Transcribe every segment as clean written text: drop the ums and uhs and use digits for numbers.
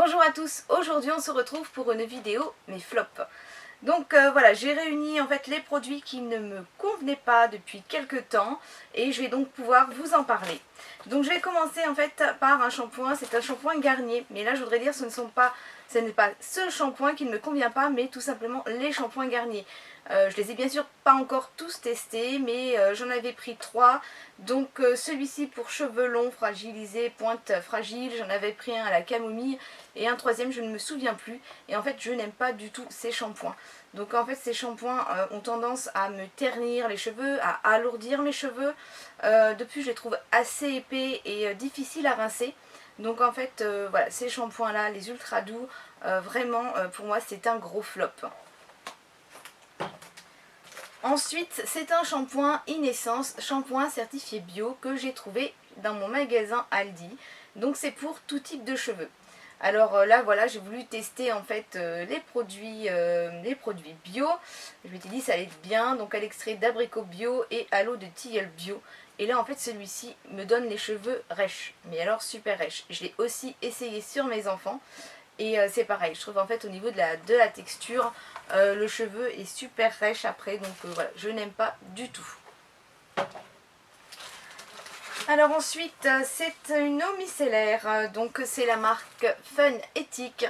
Bonjour à tous, aujourd'hui on se retrouve pour une vidéo mes flops. Donc voilà, j'ai réuni en fait les produits qui ne me convenaient pas depuis quelques temps et je vais donc pouvoir vous en parler. Donc je vais commencer en fait par un shampoing, c'est un shampoing Garnier, mais là je voudrais dire ce n'est pas ce shampoing qui ne me convient pas, mais tout simplement les shampoings Garnier. Je les ai bien sûr pas encore tous testés, mais j'en avais pris 3. Donc celui-ci pour cheveux longs, fragilisés, pointe fragile, j'en avais pris un à la camomille et un troisième, je ne me souviens plus. Et en fait, je n'aime pas du tout ces shampoings. Donc en fait, ces shampoings ont tendance à me ternir les cheveux, à alourdir mes cheveux. De plus, je les trouve assez épais et difficiles à rincer. Donc en fait, voilà, ces shampoings-là, les ultra doux, vraiment, pour moi, c'est un gros flop. Ensuite, c'est un shampoing Inessence, shampoing certifié bio que j'ai trouvé dans mon magasin Aldi. Donc c'est pour tout type de cheveux. Alors là voilà, j'ai voulu tester en fait les produits bio. Je m'étais dit ça allait être bien, donc à l'extrait d'abricot bio et à l'eau de tilleul bio. Et là en fait celui-ci me donne les cheveux rêches, mais alors super rêches. Je l'ai aussi essayé sur mes enfants. Et c'est pareil, je trouve en fait au niveau de la texture, le cheveu est super rêche après, donc voilà, je n'aime pas du tout. Alors ensuite, c'est une eau micellaire, donc c'est la marque Fun Ethic.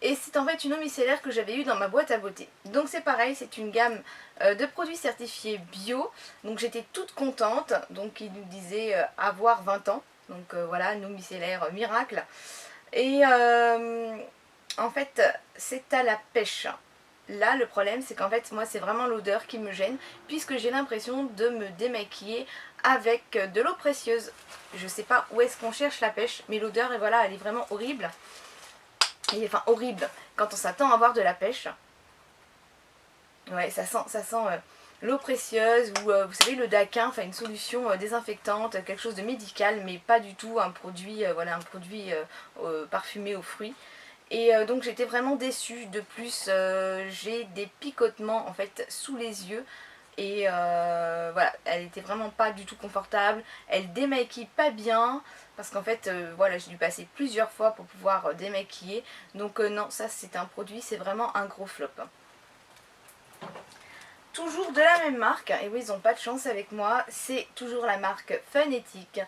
Et c'est en fait une eau micellaire que j'avais eue dans ma boîte à beauté. Donc c'est pareil, c'est une gamme de produits certifiés bio. Donc j'étais toute contente, donc il nous disait avoir 20 ans. Donc voilà, une eau micellaire miracle. Et en fait, c'est à la pêche. Là, le problème, c'est qu'en fait, moi, c'est vraiment l'odeur qui me gêne, puisque j'ai l'impression de me démaquiller avec de l'eau précieuse. Je sais pas où est-ce qu'on cherche la pêche, mais l'odeur, et voilà, elle est vraiment horrible. Et, enfin, horrible, quand on s'attend à avoir de la pêche. Ouais, ça sent l'eau précieuse, ou vous savez, le daquin, enfin une solution désinfectante, quelque chose de médical, mais pas du tout un produit, voilà, un produit parfumé aux fruits. Et donc j'étais vraiment déçue. De plus, j'ai des picotements en fait sous les yeux. Et voilà, elle était vraiment pas du tout confortable. Elle démaquille pas bien. Parce qu'en fait, voilà, j'ai dû passer plusieurs fois pour pouvoir démaquiller. Donc non, ça c'est un produit, c'est vraiment un gros flop. Toujours de la même marque, et oui ils n'ont pas de chance avec moi, c'est toujours la marque Fun Ethic.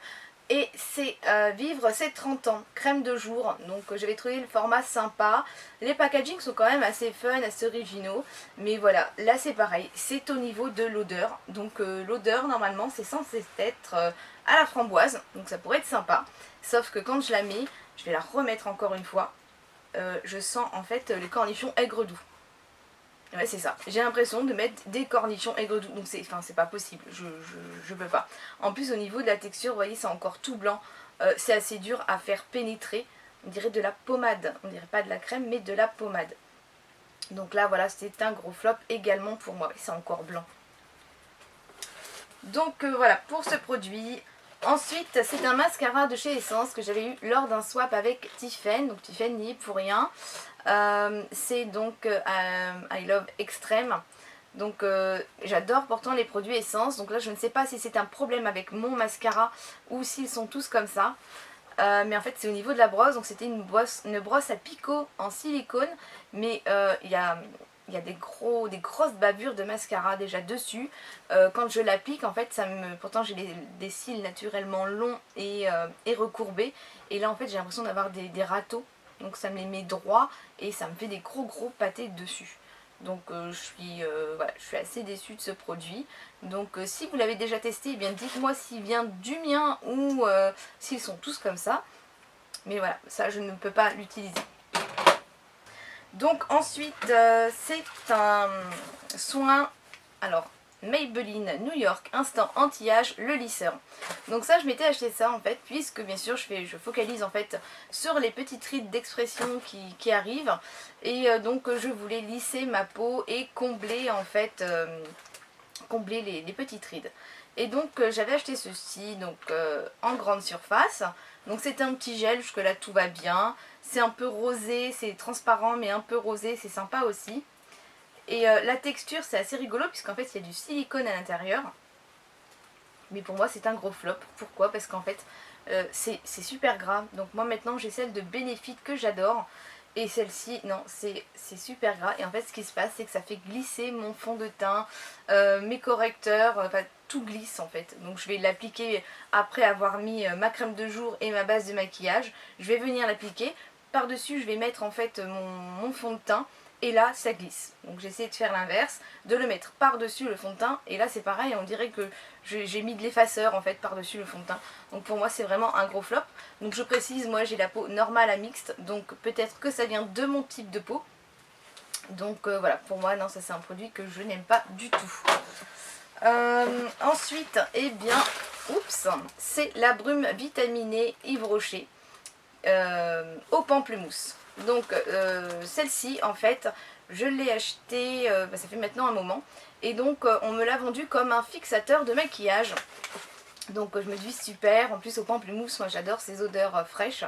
Et c'est Vivre ses 30 ans, crème de jour. Donc j'avais trouvé le format sympa. Les packagings sont quand même assez fun, assez originaux. Mais voilà, là c'est pareil, c'est au niveau de l'odeur. Donc l'odeur normalement c'est censé être à la framboise. Donc ça pourrait être sympa. Sauf que quand je la mets, je vais la remettre encore une fois. Je sens en fait les cornichons aigre doux. Ouais, c'est ça. J'ai l'impression de mettre des cornichons aigre doux. Donc c'est pas possible. Je peux pas. En plus, au niveau de la texture, vous voyez, c'est encore tout blanc. C'est assez dur à faire pénétrer. On dirait de la pommade. On dirait pas de la crème, mais de la pommade. Donc là, voilà, c'est un gros flop également pour moi. C'est encore blanc. Donc voilà, pour ce produit. Ensuite, c'est un mascara de chez Essence que j'avais eu lors d'un swap avec Tiffen. Donc Tiffen n'y est pour rien. C'est donc I Love Extreme. Donc j'adore pourtant les produits Essence. Donc là je ne sais pas si c'est un problème avec mon mascara ou s'ils sont tous comme ça. Mais en fait c'est au niveau de la brosse. Donc c'était une brosse à picot en silicone. Mais il y a des grosses bavures de mascara déjà dessus. Quand je l'applique en fait pourtant j'ai des cils naturellement longs et recourbés. Et là en fait j'ai l'impression d'avoir des râteaux. Donc ça me les met droit et ça me fait des gros pâtés dessus. Donc voilà, je suis assez déçue de ce produit. Donc si vous l'avez déjà testé, eh bien dites-moi s'il vient du mien ou s'ils sont tous comme ça. Mais voilà, ça je ne peux pas l'utiliser. Donc ensuite, c'est un soin, alors Maybelline New York Instant Anti-Âge, le lisseur. Donc ça, je m'étais acheté ça en fait, puisque bien sûr je focalise en fait sur les petites rides d'expression qui arrivent. Et donc je voulais lisser ma peau et combler en fait, combler les petites rides. Et donc j'avais acheté ceci donc en grande surface. Donc c'est un petit gel, jusque là tout va bien. C'est un peu rosé, c'est transparent mais un peu rosé, c'est sympa aussi. Et la texture c'est assez rigolo puisqu'en fait il y a du silicone à l'intérieur. Mais pour moi c'est un gros flop. Pourquoi? Parce qu'en fait c'est super gras. Donc moi maintenant j'ai celle de Benefit que j'adore. Et celle-ci, non, c'est super gras. Et en fait ce qui se passe, c'est que ça fait glisser mon fond de teint, mes correcteurs, enfin tout glisse en fait. Donc je vais l'appliquer après avoir mis ma crème de jour et ma base de maquillage. Je vais venir l'appliquer. Par-dessus je vais mettre en fait mon fond de teint. Et là ça glisse. Donc j'essaie de faire l'inverse, de le mettre par-dessus le fond de teint. Et là c'est pareil, on dirait que j'ai mis de l'effaceur en fait par-dessus le fond de teint. Donc pour moi c'est vraiment un gros flop. Donc je précise, moi j'ai la peau normale à mixte. Donc peut-être que ça vient de mon type de peau. Donc voilà, pour moi non, ça c'est un produit que je n'aime pas du tout. Ensuite, eh bien, oups, c'est la brume vitaminée Yves Rocher au pamplemousse. Donc celle-ci en fait je l'ai achetée, ça fait maintenant un moment, et donc on me l'a vendue comme un fixateur de maquillage. Donc je me dis super, en plus au pamplemousse moi j'adore ces odeurs fraîches.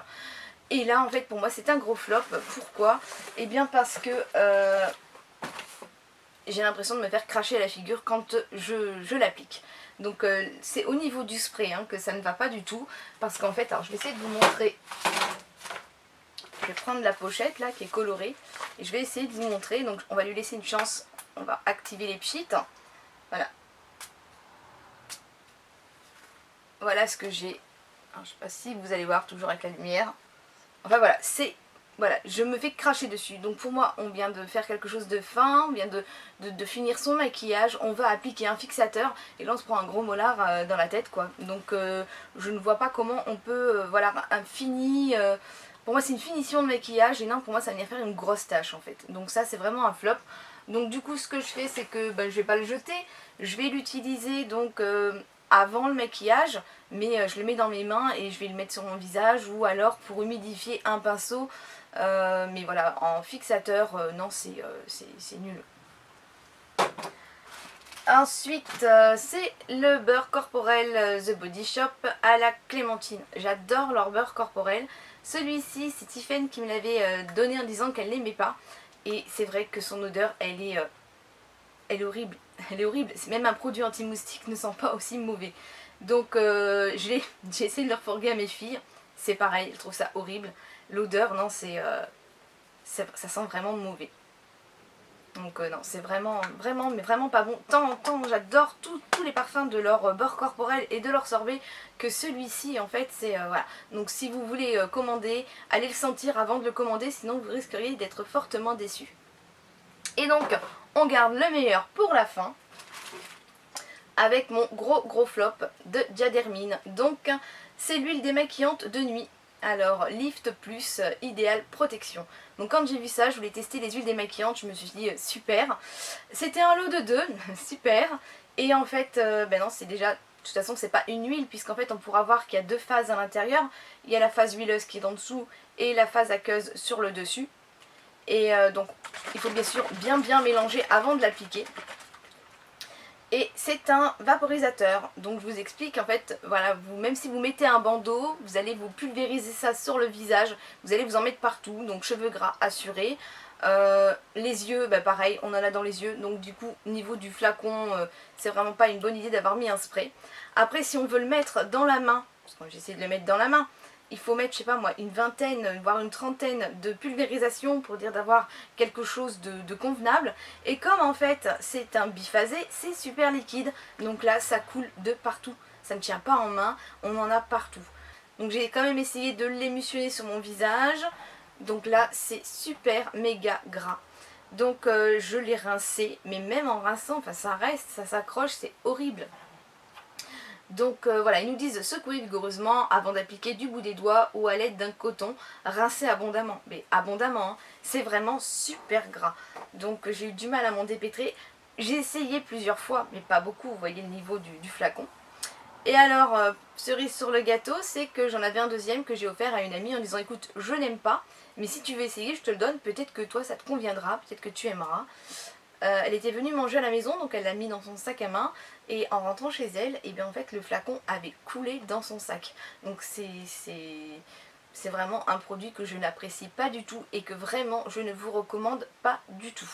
Et là en fait pour moi c'est un gros flop. Pourquoi? Eh bien parce que j'ai l'impression de me faire cracher la figure quand je l'applique. Donc c'est au niveau du spray que ça ne va pas du tout. Parce qu'en fait, alors je vais essayer de vous montrer. Je vais prendre la pochette là qui est colorée. Et je vais essayer de vous montrer. Donc on va lui laisser une chance. On va activer les pchits. Voilà. Voilà ce que j'ai. Alors, je sais pas si vous allez voir toujours avec la lumière. Enfin voilà, c'est... Voilà, je me fais cracher dessus. Donc pour moi, on vient de faire quelque chose de fin, on vient de finir son maquillage, on va appliquer un fixateur et là on se prend un gros molar dans la tête quoi. Donc je ne vois pas comment on peut, voilà, un fini... pour moi c'est une finition de maquillage et non, pour moi ça va venir faire une grosse tache en fait. Donc ça c'est vraiment un flop. Donc du coup ce que je fais c'est que je vais pas le jeter, je vais l'utiliser donc avant le maquillage, mais je le mets dans mes mains et je vais le mettre sur mon visage ou alors pour humidifier un pinceau. Mais voilà, en fixateur, non, c'est nul. Ensuite, c'est le beurre corporel The Body Shop à la clémentine. J'adore leur beurre corporel. Celui-ci, c'est Tiffany qui me l'avait donné en disant qu'elle l'aimait pas. Et c'est vrai que son odeur, elle est horrible. Elle est horrible. C'est même un produit anti-moustique ne sent pas aussi mauvais. Donc j'ai essayé de le refourguer à mes filles. C'est pareil, je trouve ça horrible. L'odeur, non, ça sent vraiment mauvais. Donc non, c'est vraiment, mais vraiment pas bon. Tant j'adore tous les parfums de leur beurre corporel et de leur sorbet que celui-ci, en fait, c'est... voilà. Donc si vous voulez commander, allez le sentir avant de le commander, sinon vous risqueriez d'être fortement déçus. Et donc, on garde le meilleur pour la fin, avec mon gros flop de Diadermine. Donc, c'est l'huile démaquillante de nuit. Alors, Lift Plus Idéal Protection. Donc quand j'ai vu ça, je voulais tester les huiles démaquillantes, je me suis dit super. C'était un lot de 2, super. Et en fait, ben non, c'est déjà... De toute façon, c'est pas une huile, puisqu'en fait, on pourra voir qu'il y a 2 phases à l'intérieur. Il y a la phase huileuse qui est en dessous et la phase aqueuse sur le dessus. Et donc, il faut bien sûr bien mélanger avant de l'appliquer. Et c'est un vaporisateur, donc je vous explique en fait, voilà, même si vous mettez un bandeau, vous allez vous pulvériser ça sur le visage, vous allez vous en mettre partout, donc cheveux gras assurés. Les yeux, bah pareil, on en a dans les yeux, donc du coup, au niveau du flacon, c'est vraiment pas une bonne idée d'avoir mis un spray. Après, si on veut le mettre dans la main, parce que j'essaie de le mettre dans la main, il faut mettre, je sais pas moi, une vingtaine, voire une trentaine de pulvérisation pour dire d'avoir quelque chose de convenable. Et comme en fait c'est un biphasé, c'est super liquide, donc là ça coule de partout. Ça ne tient pas en main, on en a partout. Donc j'ai quand même essayé de l'émulsionner sur mon visage. Donc là c'est super méga gras. Donc je l'ai rincé, mais même en rinçant, enfin ça reste, ça s'accroche, c'est horrible. Donc voilà, ils nous disent secouer vigoureusement avant d'appliquer du bout des doigts ou à l'aide d'un coton, rincer abondamment. Mais abondamment, hein, c'est vraiment super gras. Donc j'ai eu du mal à m'en dépêtrer. J'ai essayé plusieurs fois, mais pas beaucoup, vous voyez le niveau du flacon. Et alors, cerise sur le gâteau, c'est que j'en avais un deuxième que j'ai offert à une amie en disant écoute, je n'aime pas, mais si tu veux essayer, je te le donne, peut-être que toi ça te conviendra, peut-être que tu aimeras. Elle était venue manger à la maison, donc elle l'a mis dans son sac à main. Et en rentrant chez elle, et bien en fait le flacon avait coulé dans son sac. Donc c'est vraiment un produit que je n'apprécie pas du tout et que vraiment je ne vous recommande pas du tout.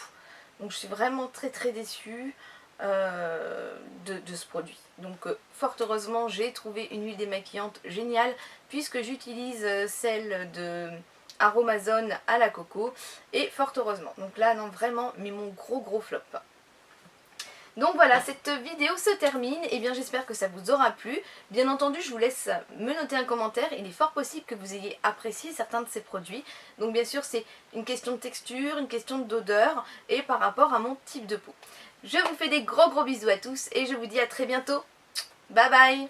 Donc je suis vraiment très déçue. de ce produit. Donc fort heureusement j'ai trouvé une huile démaquillante géniale puisque j'utilise celle de Aromazone à la coco et fort heureusement. Donc là non vraiment mais mon gros flop. Donc voilà, cette vidéo se termine, et bien j'espère que ça vous aura plu. Bien entendu, je vous laisse me noter un commentaire, il est fort possible que vous ayez apprécié certains de ces produits. Donc bien sûr, c'est une question de texture, une question d'odeur, et par rapport à mon type de peau. Je vous fais des gros bisous à tous, et je vous dis à très bientôt. Bye bye!